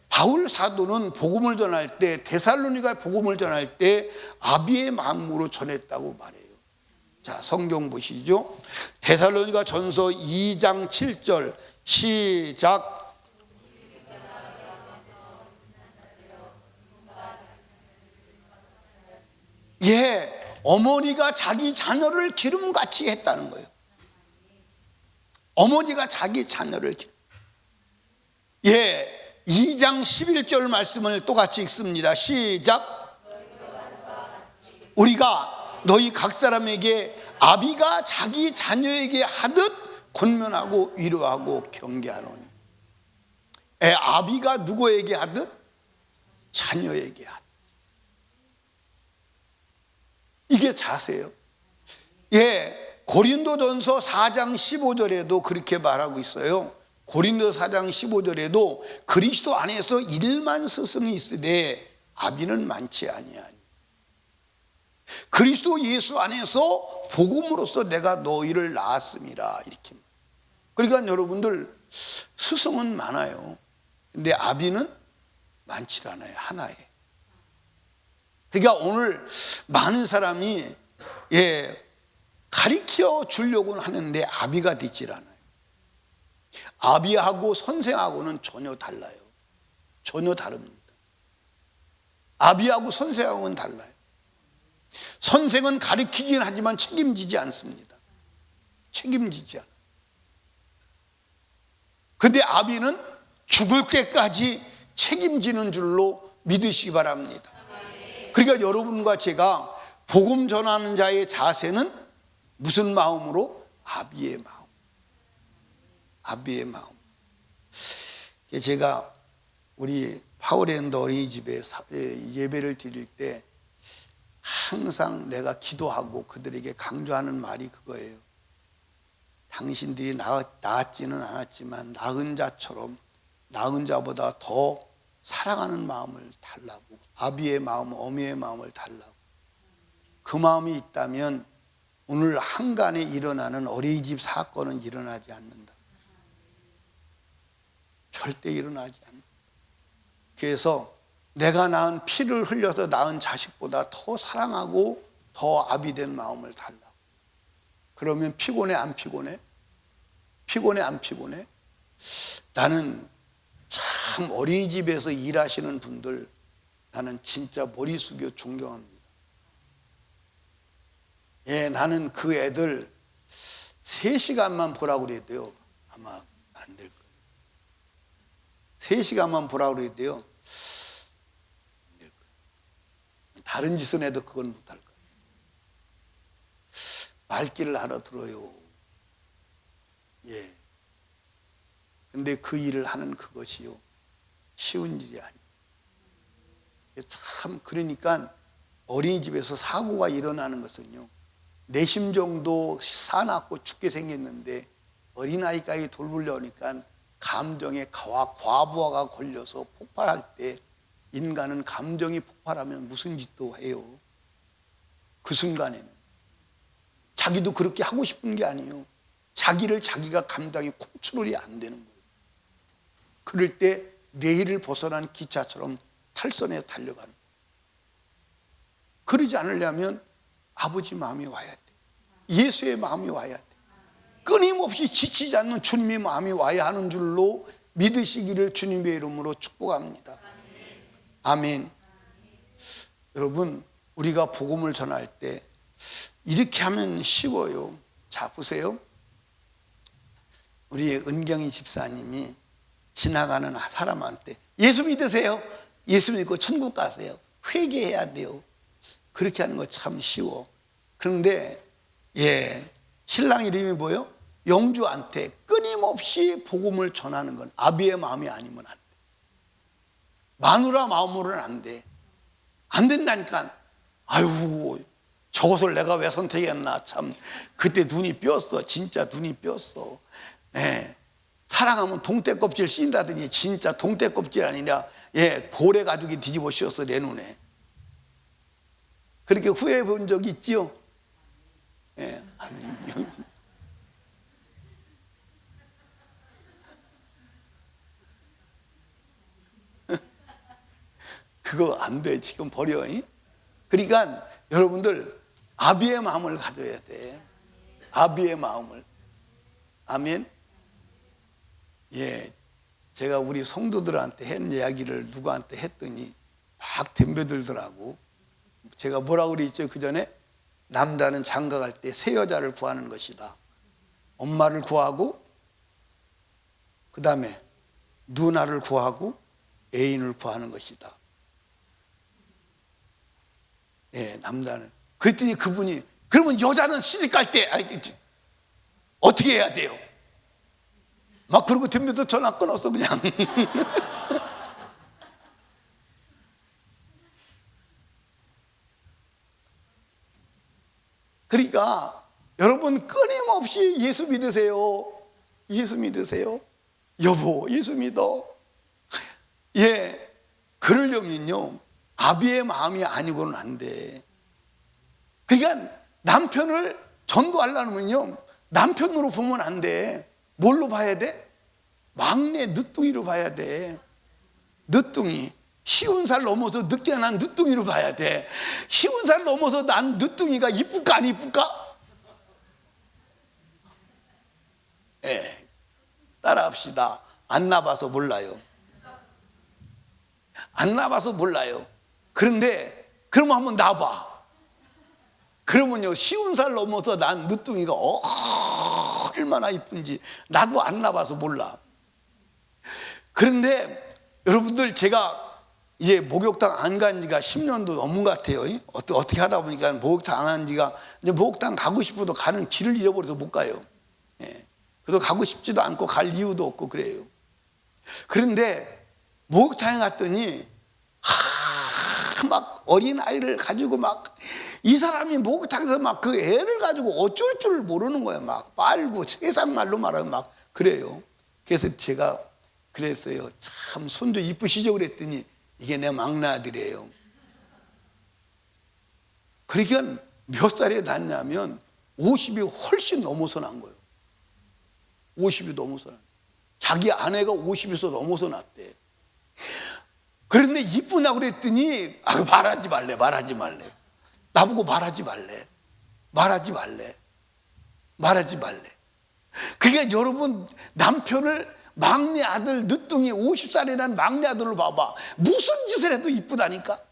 바울 사도는 복음을 전할 때, 데살로니가 복음을 전할 때 아비의 마음으로 전했다고 말해요. 자, 성경 보시죠. 데살로니가 전서 2장 7절 시작. 어머니가 자기 자녀를 기름같이 했다는 거예요. 어머니가 자기 자녀를 2장 11절 말씀을 똑같이 읽습니다. 시작. 우리가 너희 각 사람에게 아비가 자기 자녀에게 하듯 권면하고 위로하고 경계하노니. 아비가 누구에게 하듯? 자녀에게 하듯. 이게 자세예요. 고린도전서 4장 15절에도 그렇게 말하고 있어요. 고린도 4장 15절에도 그리스도 안에서 1만 스승이 있으되 아비는 많지 아니하니. 그리스도 예수 안에서 복음으로써 내가 너희를 낳았음이라, 이렇게. 그러니까 여러분들, 스승은 많아요. 근데 아비는 많지 않아요. 하나에. 그러니까 오늘 많은 사람이 가르쳐 주려고는 하는데 아비가 되질 않아요. 아비하고 선생하고는 전혀 달라요. 전혀 다릅니다. 아비하고 선생하고는 달라요. 선생은 가르치긴 하지만 책임지지 않습니다. 책임지지 않아요. 근데 아비는 죽을 때까지 책임지는 줄로 믿으시기 바랍니다. 그러니까 여러분과 제가 복음 전하는 자의 자세는 무슨 마음으로? 아비의 마음. 아비의 마음. 제가 우리 파워랜드 어린이집에 예배를 드릴 때 항상 내가 기도하고 그들에게 강조하는 말이 그거예요. 당신들이 낳았지는 않았지만 낳은 자처럼 낳은 자보다 더 사랑하는 마음을 달라고, 아비의 마음, 어미의 마음을 달라고. 그 마음이 있다면 오늘 한간에 일어나는 어린이집 사건은 일어나지 않는다. 절대 일어나지 않는다. 그래서 내가 낳은 피를 흘려서 낳은 자식보다 더 사랑하고 더 아비된 마음을 달라고. 그러면 피곤해 안 피곤해? 피곤해 안 피곤해? 나는 참 어린이집에서 일하시는 분들 나는 진짜 머리 숙여 존경합니다. 예, 나는 그 애들 3시간만 보라고 그랬대요. 아마 안 될 거예요. 3시간만 보라고 그랬대요. 안 될 거예요. 다른 짓은 해도 그건 못할 거예요. 말귀를 알아들어요. 예. 근데 그 일을 하는 그것이요, 쉬운 일이 아니에요. 참, 그러니까 어린이집에서 사고가 일어나는 것은요, 내 심정도 사납고 죽게 생겼는데 어린아이까지 돌보려니까 감정에 과부하가 걸려서 폭발할 때, 인간은 감정이 폭발하면 무슨 짓도 해요. 그 순간에는 자기도 그렇게 하고 싶은 게 아니에요. 자기를 자기가 감당이 컨트롤이 안 되는 거예요. 그럴 때 레일을 벗어난 기차처럼 탈선해 달려가는 거예요. 그러지 않으려면 아버지 마음이 와야 돼. 예수의 마음이 와야 돼. 끊임없이 지치지 않는 주님의 마음이 와야 하는 줄로 믿으시기를 주님의 이름으로 축복합니다. 아멘. 여러분, 우리가 복음을 전할 때 이렇게 하면 쉬워요. 자, 보세요. 우리 은경이 집사님이 지나가는 사람한테 예수 믿으세요. 예수 믿고 천국 가세요. 회개해야 돼요. 그렇게 하는 거 참 쉬워. 그런데 신랑 이름이 뭐예요? 영주한테 끊임없이 복음을 전하는 건 아비의 마음이 아니면 안 돼. 마누라 마음으로는 안 돼. 안 된다니까. 아유, 저것을 내가 왜 선택했나. 참, 그때 눈이 뼈었어. 진짜 눈이 뼈었어. 사랑하면 동태 껍질 씌인다더니 진짜 동태 껍질 아니라 고래 가죽이 뒤집어 씌웠어, 내 눈에. 그렇게 후회해 본 적 있지요? 그거 안 돼. 지금 버려. 그러니까 여러분들 아비의 마음을 가져야 돼. 아비의 마음을. 아멘. 제가 우리 성도들한테 한 이야기를 누구한테 했더니 막 덤벼들더라고. 제가 뭐라고 그랬죠? 그 전에 남자는 장가갈 때 새 여자를 구하는 것이다. 엄마를 구하고, 그 다음에 누나를 구하고 애인을 구하는 것이다. 남자는. 그랬더니 그분이, 그러면 여자는 시집갈 때 어떻게 해야 돼요? 막 그러고 덤벼서 전화 끊었어 그냥. 그러니까 여러분 끊임없이 예수 믿으세요. 예수 믿으세요. 여보 예수 믿어. 그러려면요 아비의 마음이 아니고는 안 돼. 그러니까 남편을 전도하려면요 남편으로 보면 안 돼. 뭘로 봐야 돼? 막내 늦둥이로 봐야 돼. 늦둥이. 50살 넘어서 늦게 난 늦둥이로 봐야 돼. 50살 넘어서 난 늦둥이가 이쁠까 안 이쁠까? 따라합시다. 안 나봐서 몰라요. 안 나봐서 몰라요. 그런데 그러면 한번 나봐. 그러면요 50살 넘어서 난 늦둥이가 얼마나 이쁜지 나도 안 나봐서 몰라. 그런데 여러분들 제가 이제 목욕탕 안 간 지가 10년도 넘은 것 같아요. 어떻게 하다 보니까 목욕탕 안 간 지가, 이제 목욕탕 가고 싶어도 가는 길을 잃어버려서 못 가요. 그래서 가고 싶지도 않고 갈 이유도 없고 그래요. 그런데 목욕탕에 갔더니 막 어린 아이를 가지고 막 이 사람이 목욕탕에서 막 그 애를 가지고 어쩔 줄 모르는 거예요. 막 빨고 세상 말로 말하면 막 그래요. 그래서 제가 그랬어요. 참 손도 이쁘시죠 그랬더니 이게 내 막내 아들이에요. 그러니까 몇 살에 낳냐면 50이 훨씬 넘어서 난 거예요. 50이 넘어서 난 거예요. 자기 아내가 50에서 넘어서 났대. 그런데 이쁘냐 그랬더니 말하지 말래. 나보고 말하지 말래. 그러니까 여러분 남편을 막내 아들 늦둥이 50살에 난 막내 아들로 봐봐. 무슨 짓을 해도 이쁘다니까.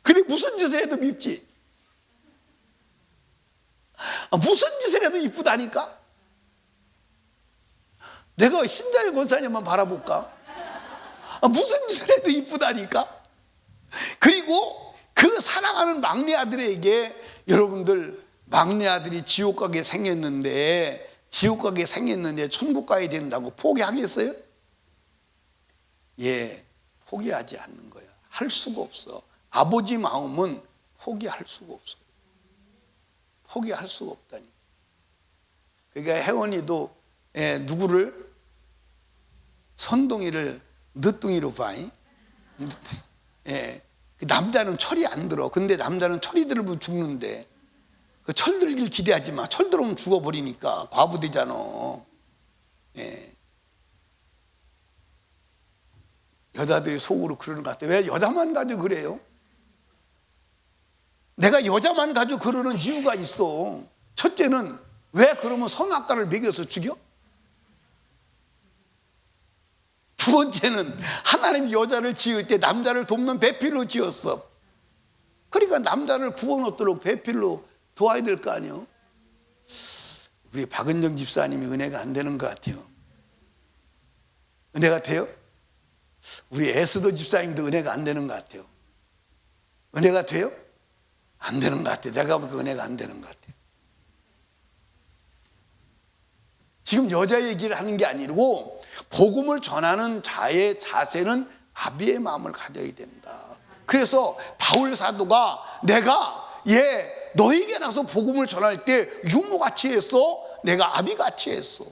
근데 무슨 짓을 해도 밉지. 무슨 짓을 해도 이쁘다니까. 내가 신자의 권사님만 바라볼까? 무슨 짓을 해도 이쁘다니까. 그리고 그 사랑하는 막내 아들에게 여러분들 막내 아들이 지옥 가게 생겼는데 천국 가야 된다고 포기하겠어요? 예, 포기하지 않는 거야. 할 수가 없어. 아버지 마음은 포기할 수가 없어. 포기할 수가 없다니. 그러니까 혜원이도 누구를 선동이를 늦둥이로 봐. 예, 그 남자는 철이 안 들어. 근데 남자는 철이 들면 죽는데 그 철 들길 기대하지 마. 철 들어오면 죽어버리니까 과부되잖아. 예. 여자들이 속으로 그러는 것 같아. 왜 여자만 가지고 그래요? 내가 여자만 가지고 그러는 이유가 있어. 첫째는 왜 그러면 선악과를 먹여서 죽여? 두 번째는 하나님이 여자를 지을 때 남자를 돕는 배필로 지었어. 그러니까 남자를 구원하도록 배필로 도와야 될 거 아니에요. 우리 박은정 집사님이 은혜가 안 되는 것 같아요. 은혜가 돼요? 우리 에스더 집사님도 은혜가 안 되는 것 같아요. 은혜가 돼요? 안 되는 것 같아요. 내가 보니까 은혜가 안 되는 것 같아요. 지금 여자 얘기를 하는 게 아니고 복음을 전하는 자의 자세는 아비의 마음을 가져야 된다. 그래서 바울 사도가 내가 너에게 나서 복음을 전할 때 유모같이 했어? 내가 아비같이 했어.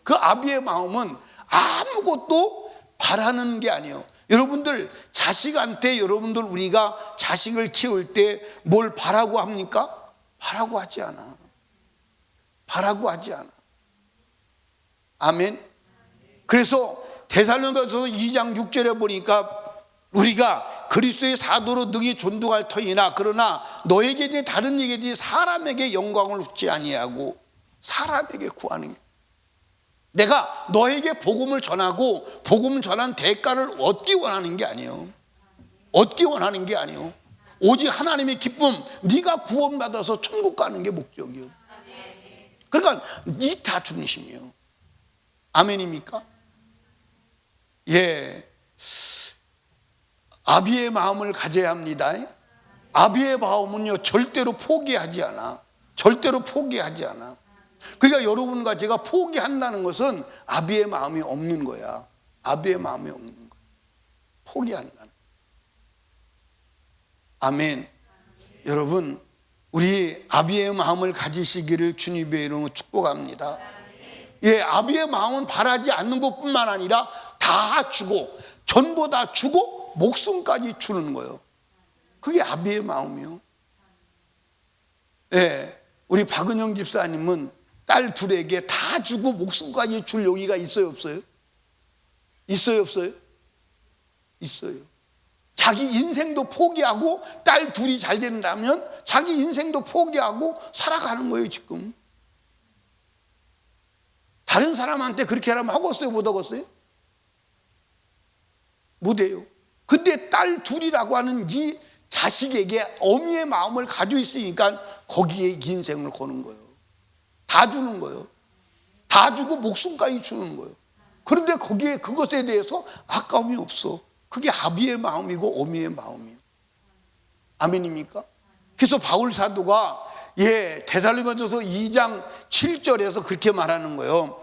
그 아비의 마음은 아무것도 바라는 게 아니에요. 여러분들 자식한테 여러분들 우리가 자식을 키울 때 뭘 바라고 합니까? 바라고 하지 않아. 아멘. 그래서 데살로니가서 2장 6절에 보니까 우리가 그리스도의 사도로 능히 존중할 터이나 그러나 너에게니 다른 얘기지 사람에게 영광을 얻지 아니하고 사람에게 구하는 게 내가 너에게 복음을 전하고 복음 전한 대가를 얻기 원하는 게 아니에요. 오직 하나님의 기쁨, 네가 구원받아서 천국 가는 게 목적이에요. 그러니까 이타 중심이에요. 아멘입니까? 예, 아비의 마음을 가져야 합니다. 아비의 마음은요 절대로 포기하지 않아. 그러니까 여러분과 제가 포기한다는 것은 아비의 마음이 없는 거야. 포기한다는. 아멘. 여러분, 우리 아비의 마음을 가지시기를 주님의 이름으로 축복합니다. 예, 아비의 마음은 바라지 않는 것뿐만 아니라 다 주고 전부 다 주고 목숨까지 주는 거예요. 그게 아비의 마음이요. 예, 우리 박은영 집사님은 딸 둘에게 다 주고 목숨까지 줄 용의가 있어요, 없어요? 있어요. 자기 인생도 포기하고 딸 둘이 잘 된다면 자기 인생도 포기하고 살아가는 거예요, 지금. 다른 사람한테 그렇게 하라면 하겠어요, 못 하겠어요? 못해요. 근데 딸 둘이라고 하는 이 자식에게 어미의 마음을 가지고 있으니까 거기에 인생을 거는 거예요. 다 주는 거예요. 다 주고 목숨까지 주는 거예요. 그런데 거기에 그것에 대해서 아까움이 없어. 그게 아비의 마음이고 어미의 마음이에요. 아멘입니까? 그래서 바울 사도가 데살로니가서 2장 7절에서 그렇게 말하는 거예요.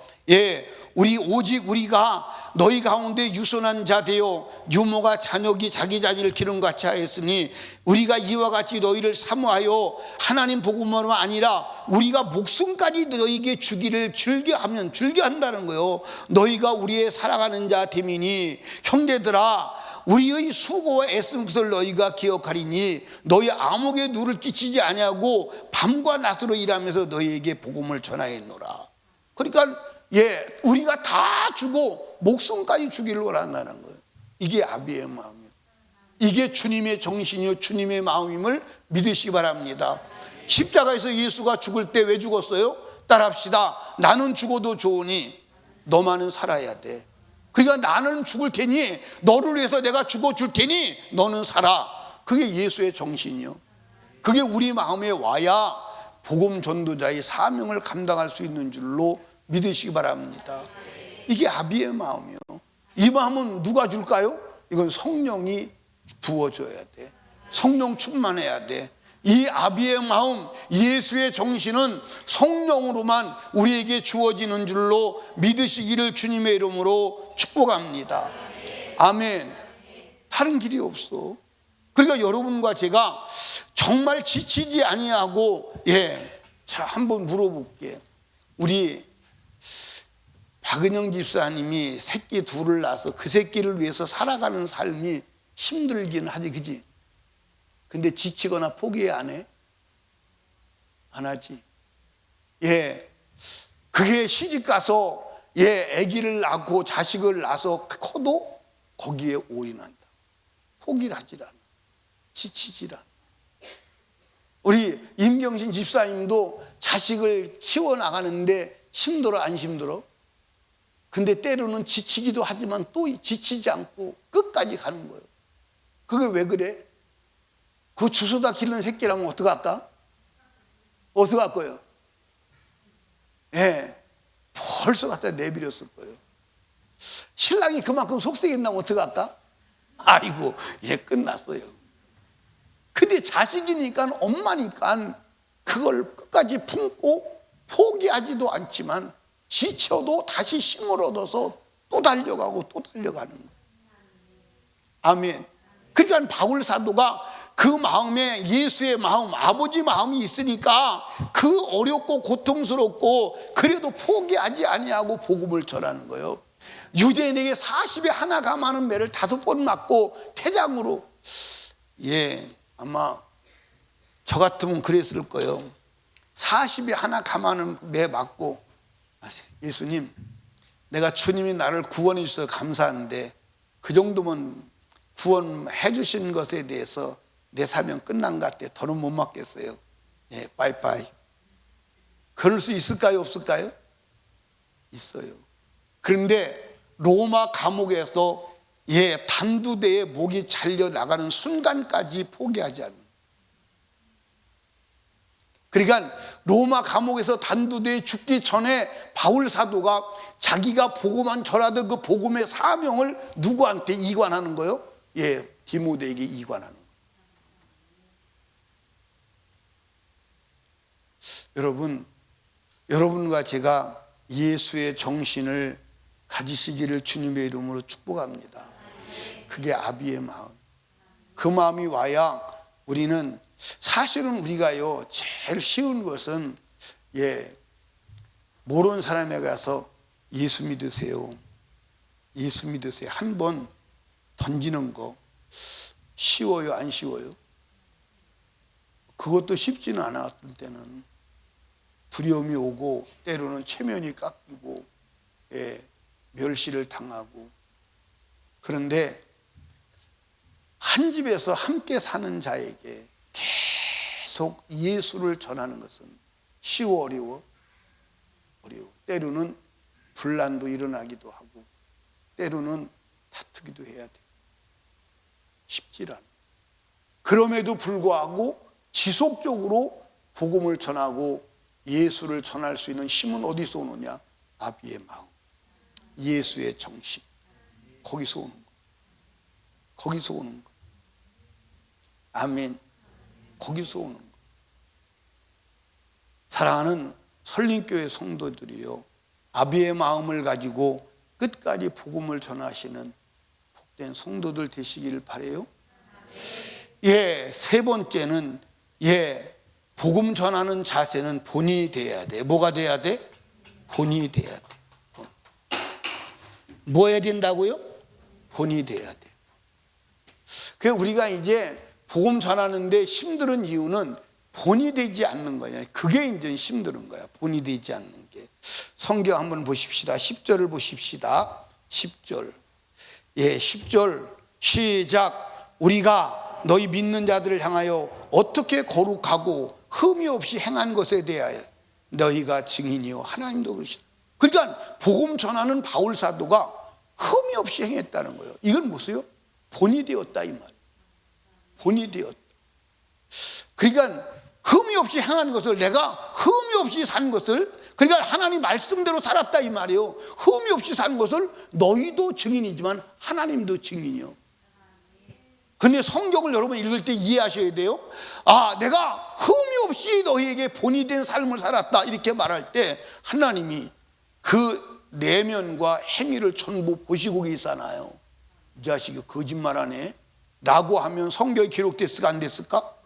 오직 우리가 너희 가운데 유선한 자 되어 유모가 자녀기 자기 자기를 기름 같이 하였으니 우리가 이와 같이 너희를 사모하여 하나님 복음으로 아니라 우리가 목숨까지 너희에게 주기를 즐겨한다는 거예요. 너희가 우리의 살아가는 자 됨이니 형제들아 우리의 수고와 애쓴 것을 너희가 기억하리니 너희 아무에게 누를 끼치지 아니하고 밤과 낮으로 일하면서 너희에게 복음을 전하였노라. 그러니까 우리가 다 주고 목숨까지 주기를 원한다는 거예요. 이게 아비의 마음이에요. 이게 주님의 정신이요 주님의 마음임을 믿으시기 바랍니다. 십자가에서 예수가 죽을 때 왜 죽었어요? 따라합시다. 나는 죽어도 좋으니 너만은 살아야 돼. 그러니까 나는 죽을 테니 너를 위해서 내가 죽어줄 테니 너는 살아. 그게 예수의 정신이요. 그게 우리 마음에 와야 복음 전도자의 사명을 감당할 수 있는 줄로 믿으시기 바랍니다. 이게 아비의 마음이요. 이 마음은 누가 줄까요? 이건 성령이 부어줘야 돼. 성령 충만해야 돼. 이 아비의 마음, 예수의 정신은 성령으로만 우리에게 주어지는 줄로 믿으시기를 주님의 이름으로 축복합니다. 아멘. 다른 길이 없어. 그러니까 여러분과 제가 정말 지치지 아니하고 자, 한번 물어볼게. 우리 박은영 집사님이 새끼 둘을 낳아서 그 새끼를 위해서 살아가는 삶이 힘들긴 하지, 그지? 근데 지치거나 포기 안 해? 안 하지. 그게 시집 가서 아기를 낳고 자식을 낳아서 커도 거기에 올인한다. 포기를 하질 않아. 지치질 않아. 우리 임경신 집사님도 자식을 키워나가는데 힘들어 안 힘들어? 근데 때로는 지치기도 하지만 또 지치지 않고 끝까지 가는 거예요. 그게 왜 그래? 그 주워다 기르는 새끼라면 어떡할까? 어떡할 거예요? 벌써 갖다 내버렸을 거예요. 신랑이 그만큼 속썩인다면 어떡할까? 아이고, 끝났어요. 근데 자식이니까 엄마니까 그걸 끝까지 품고 포기하지도 않지만 지쳐도 다시 힘을 얻어서 또 달려가고 또 달려가는 거예요. 아멘. 그러니까 바울 사도가 그 마음에 예수의 마음, 아버지 마음이 있으니까 그 어렵고 고통스럽고 그래도 포기하지 아니하고 복음을 전하는 거예요. 유대인에게 40에 하나 감하는 매를 5번 맞고 태장으로. 아마 저 같으면 그랬을 거예요. 40에 하나 감하는 매 맞고, 예수님, 내가 주님이 나를 구원해 주셔서 감사한데 그 정도면 구원해 주신 것에 대해서 내 사명 끝난 것 같아. 더는 못 맞겠어요. 빠이빠이. 그럴 수 있을까요? 없을까요? 있어요. 그런데 로마 감옥에서 단두대에 목이 잘려 나가는 순간까지 포기하지 않는. 그러니까 로마 감옥에서 단두대에 죽기 전에 바울 사도가 자기가 복음만 전하던 그 복음의 사명을 누구한테 이관하는 거예요? 디모데에게 이관하는 거예요. 여러분과 제가 예수의 정신을 가지시기를 주님의 이름으로 축복합니다. 그게 아비의 마음. 그 마음이 와야 우리는, 사실은 우리가요, 제일 쉬운 것은 모르는 사람에 가서 예수 믿으세요. 예수 믿으세요. 한 번 던지는 거 쉬워요? 안 쉬워요? 그것도 쉽지는 않아. 어떤 때는 두려움이 오고 때로는 체면이 깎이고 멸시를 당하고. 그런데 한 집에서 함께 사는 자에게 계속 예수를 전하는 것은 쉬워? 어려워? 어려워. 때로는 분란도 일어나기도 하고 때로는 다투기도 해야 돼. 쉽지 않아. 그럼에도 불구하고 지속적으로 복음을 전하고 예수를 전할 수 있는 힘은 어디서 오느냐? 아비의 마음, 예수의 정신. 거기서 오는 거. 거기서 오는 거. 아멘. 거기서 오는 거. 사랑하는 설림교회 성도들이요, 아비의 마음을 가지고 끝까지 복음을 전하시는 복된 성도들 되시기를 바라요. 예, 세 번째는 복음 전하는 자세는 본이 돼야 돼. 뭐가 돼야 돼? 본이 돼야 돼. 뭐 해야 된다고요? 본이 돼야 돼. 그래서 우리가 이제 복음 전하는데 힘든 이유는 본이 되지 않는 거냐. 그게 이제 힘든 거야. 본이 되지 않는 게. 성경 한번 보십시다. 10절을 보십시다. 10절. 10절 시작. 우리가 너희 믿는 자들을 향하여 어떻게 거룩하고 흠이 없이 행한 것에 대하여 너희가 증인이요 하나님도 그러시다. 그러니까 복음 전하는 바울 사도가 흠이 없이 행했다는 거예요. 이건 무엇이요? 본이 되었다 이 말이에요. 본이 되었다. 그러니까 흠이 없이 행한 것을, 내가 흠이 없이 산 것을, 그러니까 하나님 말씀대로 살았다 이 말이에요. 흠이 없이 산 것을 너희도 증인이지만 하나님도 증인이요. 근데 성경을 여러분 읽을 때 이해하셔야 돼요. 내가 흠이 없이 너희에게 본이 된 삶을 살았다 이렇게 말할 때 하나님이 그 내면과 행위를 전부 보시고 계시잖아요. 이 자식이 거짓말하네 라고 하면 성경에 기록됐을까 안 됐을까?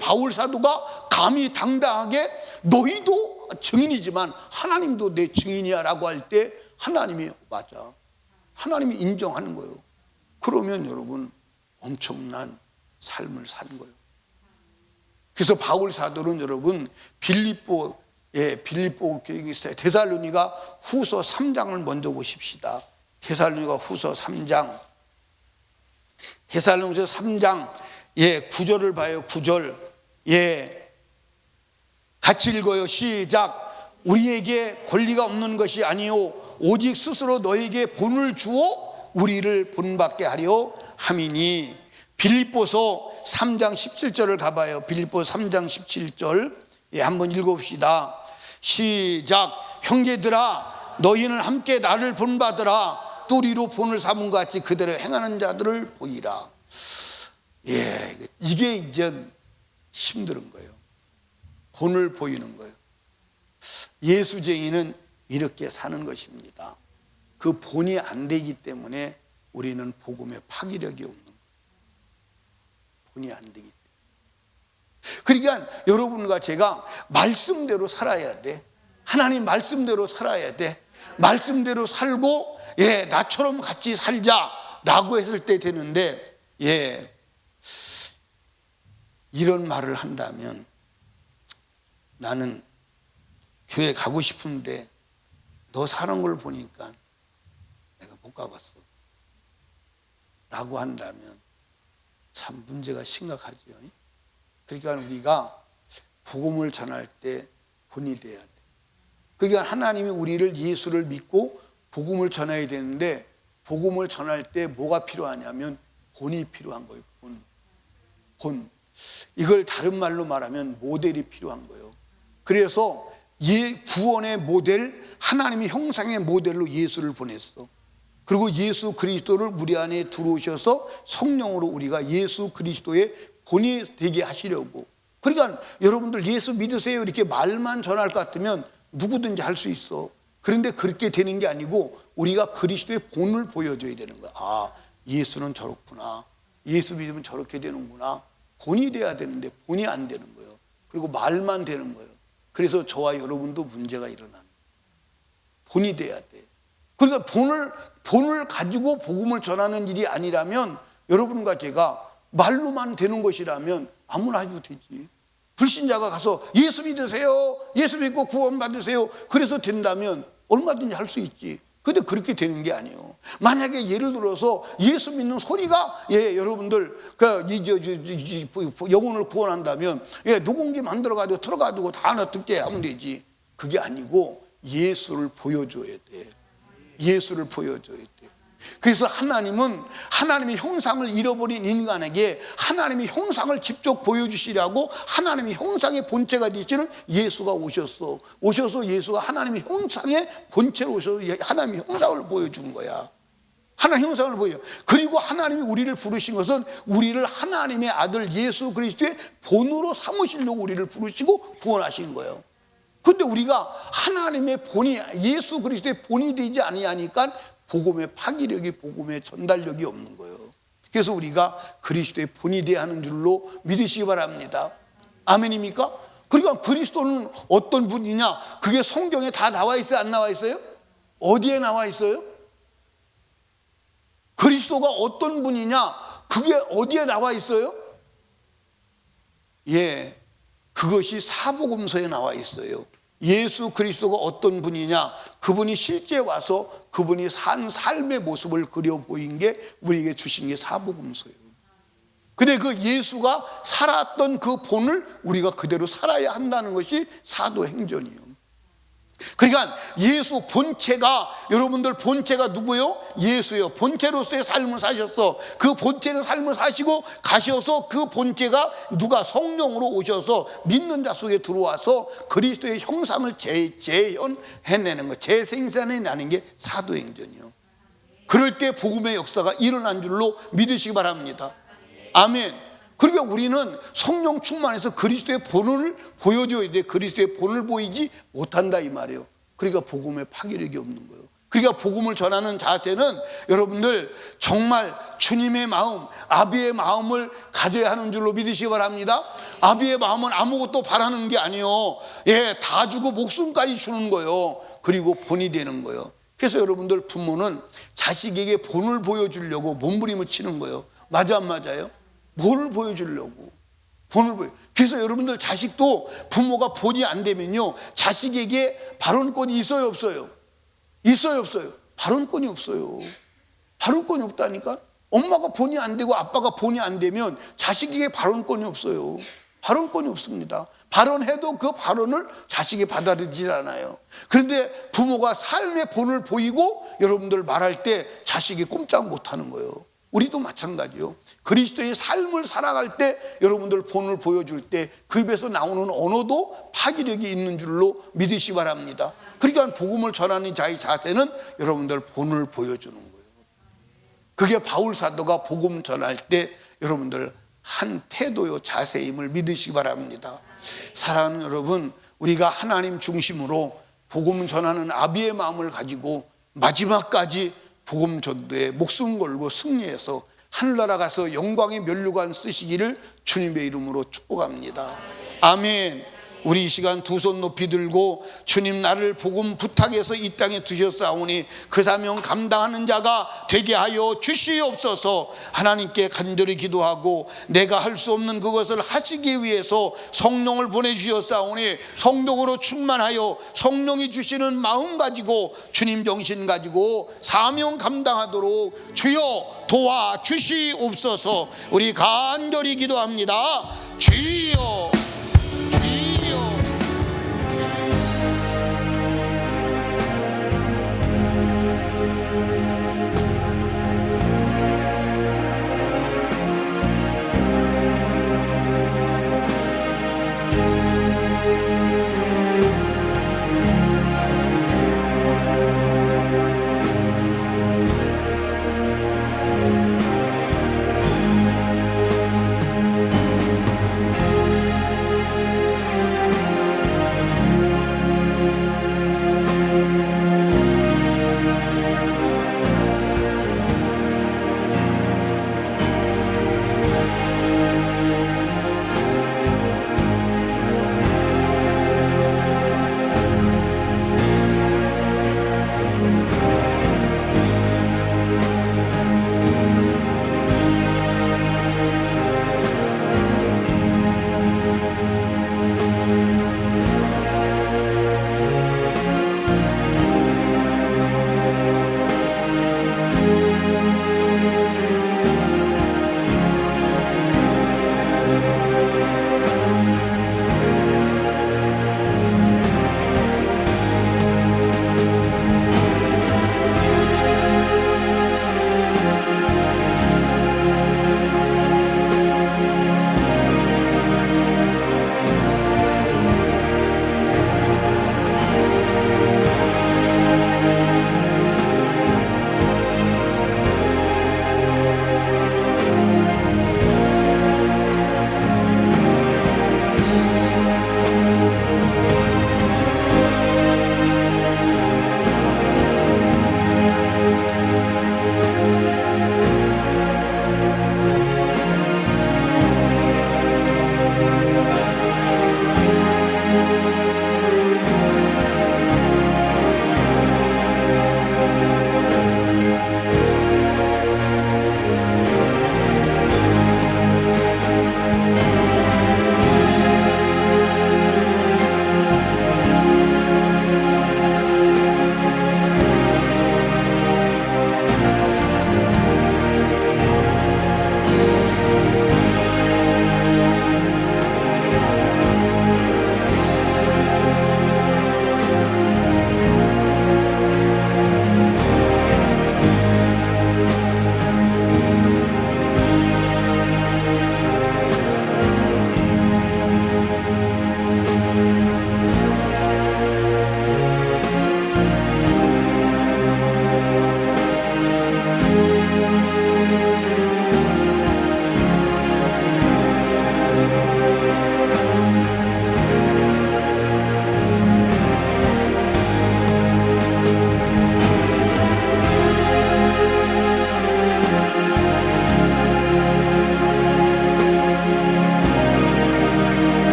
바울 사도가 감히 당당하게 너희도 증인이지만 하나님도 내 증인이야 라고 할 때 하나님이 맞아, 하나님이 인정하는 거예요. 그러면 여러분 엄청난 삶을 사는 거예요. 그래서 바울 사도는 여러분 데살로니가 후서 3장을 먼저 보십시다. 데살로니가 후서 3장. 데살로니가 3장 9절을 봐요. 9절. 같이 읽어요. 시작. 우리에게 권리가 없는 것이 아니요 오직 스스로 너에게 본을 주어 우리를 본받게 하려 함이니. 빌립보서 3장 17절을 가봐요. 빌립보서 3장 17절. 한번 읽어봅시다. 시작. 형제들아 너희는 함께 나를 본받으라. 뚜리로 본을 삼은 것 같이 그대로 행하는 자들을 보이라. 이게 이제 힘든 거예요. 본을 보이는 거예요. 예수쟁이는 이렇게 사는 것입니다. 그 본이 안 되기 때문에 우리는 복음의 파기력이 없는 거예요. 본이 안 되기 때문에. 그러니까 여러분과 제가 말씀대로 살아야 돼. 하나님 말씀대로 살아야 돼. 말씀대로 살고 나처럼 같이 살자라고 했을 때 되는데 이런 말을 한다면 나는 교회 가고 싶은데 너 사는 걸 보니까 내가 못 가봤어 라고 한다면 참 문제가 심각하죠. 그러니까 우리가 복음을 전할 때 본이 돼야 돼. 그러니까 하나님이 우리를 예수를 믿고 복음을 전해야 되는데 복음을 전할 때 뭐가 필요하냐면 본이 필요한 거예요. 본. 이걸 다른 말로 말하면 모델이 필요한 거예요. 그래서 구원의 모델, 하나님의 형상의 모델로 예수를 보냈어. 그리고 예수 그리스도를 우리 안에 들어오셔서 성령으로 우리가 예수 그리스도의 본이 되게 하시려고. 그러니까 여러분들 예수 믿으세요 이렇게 말만 전할 것 같으면 누구든지 할 수 있어. 그런데 그렇게 되는 게 아니고 우리가 그리스도의 본을 보여줘야 되는 거야. 예수는 저렇구나. 예수 믿으면 저렇게 되는구나. 본이 돼야 되는데 본이 안 되는 거예요. 그리고 말만 되는 거예요. 그래서 저와 여러분도 문제가 일어나는 거예요. 본이 돼야 돼. 그러니까 본을 가지고 복음을 전하는 일이 아니라면 여러분과 제가 말로만 되는 것이라면 아무나 해도 되지. 불신자가 가서 예수 믿으세요. 예수 믿고 구원 받으세요. 그래서 된다면 얼마든지 할 수 있지. 근데 그렇게 되는 게 아니에요. 만약에 예를 들어서 예수 믿는 소리가 여러분들 영혼을 구원한다면 녹음기 만들어가지고 틀어가지고 다 하나 듣게 하면 되지. 그게 아니고 예수를 보여줘야 돼. 예수를 보여줘야 돼. 그래서 하나님은 하나님의 형상을 잃어버린 인간에게 하나님의 형상을 직접 보여주시려고 하나님의 형상의 본체가 되시는 예수가 오셔서 예수가 하나님의 형상의 본체로 오셔서 하나님의 형상을 보여준 거야. 하나님의 형상을 보여. 그리고 하나님이 우리를 부르신 것은 우리를 하나님의 아들 예수 그리스도의 본으로 삼으시려고 우리를 부르시고 구원하신 거예요. 근데 우리가 하나님의 본이, 예수 그리스도의 본이 되지 아니하니까 복음의 파기력이, 복음의 전달력이 없는 거예요. 그래서 우리가 그리스도의 본이 되어야 하는 줄로 믿으시기 바랍니다. 아멘입니까? 그러니까 그리스도는 어떤 분이냐, 그게 성경에 다 나와 있어요, 안 나와 있어요? 어디에 나와 있어요? 그리스도가 어떤 분이냐, 그게 어디에 나와 있어요? 예, 그것이 사복음서에 나와 있어요. 예수 그리스도가 어떤 분이냐, 그분이 실제 와서 그분이 산 삶의 모습을 그려 보인 게 우리에게 주신 게 사복음서예요. 근데 그 예수가 살았던 그 본을 우리가 그대로 살아야 한다는 것이 사도행전이에요. 그러니까 예수 본체가, 여러분들 본체가 누구요? 예수요. 본체로서의 삶을 사셨어. 그 본체의 삶을 사시고 가셔서 그 본체가 누가 성령으로 오셔서 믿는 자 속에 들어와서 그리스도의 형상을 재현해내는 것, 재생산해내는 게 사도행전이요. 그럴 때 복음의 역사가 일어난 줄로 믿으시기 바랍니다. 아멘. 그러니까 우리는 성령 충만해서 그리스도의 본을 보여줘야 돼. 그리스도의 본을 보이지 못한다 이 말이에요. 그러니까 복음의 파괴력이 없는 거예요. 그러니까 복음을 전하는 자세는 여러분들 정말 주님의 마음, 아비의 마음을 가져야 하는 줄로 믿으시기 바랍니다. 아비의 마음은 아무것도 바라는 게 아니에요. 예, 다 주고 목숨까지 주는 거예요. 그리고 본이 되는 거예요. 그래서 여러분들 부모는 자식에게 본을 보여주려고 몸부림을 치는 거예요. 맞아 안 맞아요? 본을 보여주려고, 본을 보여. 그래서 여러분들 자식도 부모가 본이 안 되면요, 자식에게 발언권이 있어요 없어요? 있어요 없어요? 발언권이 없어요. 발언권이 없다니까. 엄마가 본이 안 되고 아빠가 본이 안 되면 자식에게 발언권이 없어요. 발언권이 없습니다. 발언해도 그 발언을 자식이 받아들이지 않아요. 그런데 부모가 삶의 본을 보이고 여러분들 말할 때 자식이 꼼짝 못하는 거예요. 우리도 마찬가지요. 그리스도의 삶을 살아갈 때 여러분들 본을 보여줄 때 그 입에서 나오는 언어도 파기력이 있는 줄로 믿으시기 바랍니다. 그러니까 복음을 전하는 자의 자세는 여러분들 본을 보여주는 거예요. 그게 바울 사도가 복음 전할 때 여러분들 한 태도요, 자세임을 믿으시기 바랍니다. 사랑하는 여러분, 우리가 하나님 중심으로 복음 전하는 아비의 마음을 가지고 마지막까지 복음 전도에 목숨 걸고 승리해서 하늘나라 가서 영광의 면류관 쓰시기를 주님의 이름으로 축복합니다. 아멘. 우리 이 시간 두 손 높이 들고 주님 나를 복음 부탁해서 이 땅에 두셨사오니 그 사명 감당하는 자가 되게 하여 주시옵소서. 하나님께 간절히 기도하고 내가 할 수 없는 그것을 하시기 위해서 성령을 보내주셨사오니 성령으로 충만하여 성령이 주시는 마음 가지고 주님 정신 가지고 사명 감당하도록 주여 도와주시옵소서. 우리 간절히 기도합니다. 주여